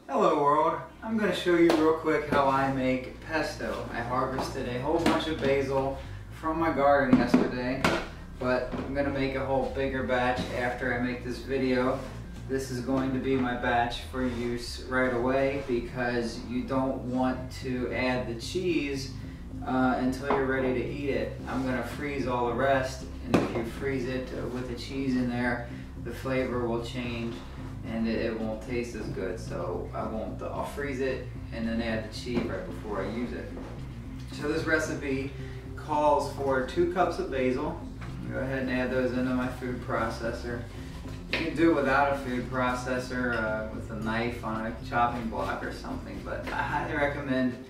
Hello world, I'm going to show you real quick how I make pesto. I harvested a whole bunch of basil from my garden yesterday, but I'm going to make a whole bigger batch after I make this video. This is going to be my batch for use right away because you don't want to add the cheese until you're ready to eat it. I'm going to freeze all the rest, and if you freeze it with the cheese in there, the flavor will change and it won't taste as good. So I'll freeze it and then add the cheese right before I use it. So this recipe calls for 2 cups of basil. Go ahead and add those into my food processor. You can do it without a food processor with a knife on a chopping block or something, but I highly recommend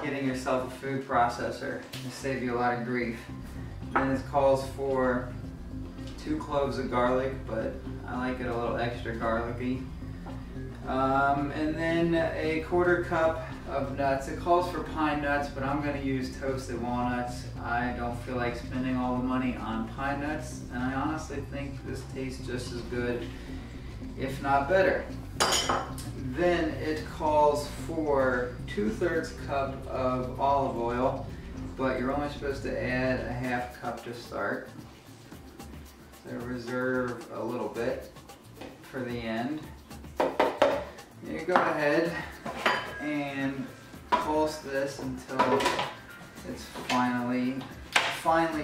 getting yourself a food processor. It'll save you a lot of grief. And this calls for 2 cloves of garlic, but I like it a little extra garlicky. And then a 1/4 cup of nuts. It calls for pine nuts, but I'm going to use toasted walnuts. I don't feel like spending all the money on pine nuts, and I honestly think this tastes just as good, if not better. Then it calls for 2/3 cup of olive oil, but you're only supposed to add a 1/2 cup to start. So reserve a little bit for the end. You go ahead and pulse this until it's finely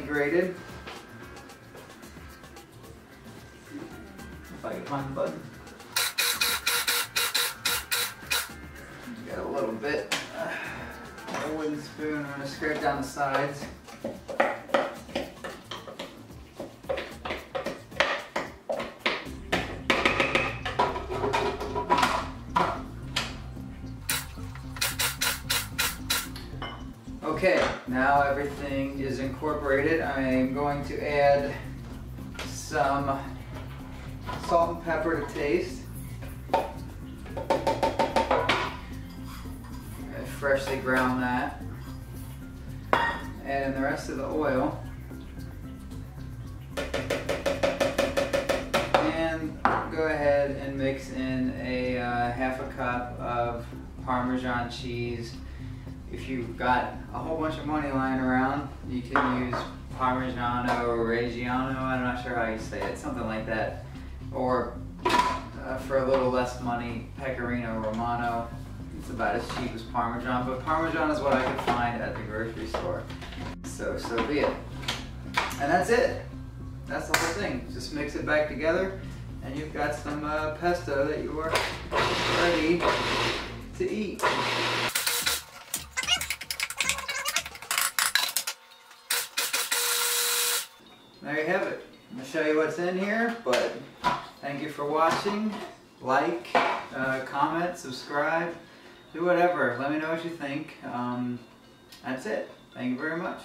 grated. If I can find the button. Got a little bit. A wooden spoon. I'm going to scrape down the sides. Okay, now everything is incorporated. I'm going to add some salt and pepper to taste. I freshly ground that. Add in the rest of the oil. And go ahead and mix in a 1/2 cup of Parmesan cheese. If you've got a whole bunch of money lying around, you can use Parmigiano-Reggiano, I'm not sure how you say it, something like that. Or for a little less money, Pecorino Romano. It's about as cheap as Parmesan, but Parmesan is what I could find at the grocery store. So be it. And that's it. That's the whole thing. Just mix it back together and you've got some pesto that you are ready to eat. There you have it. I'm going to show you what's in here, but thank you for watching. Like, comment, subscribe, do whatever. Let me know what you think. That's it. Thank you very much.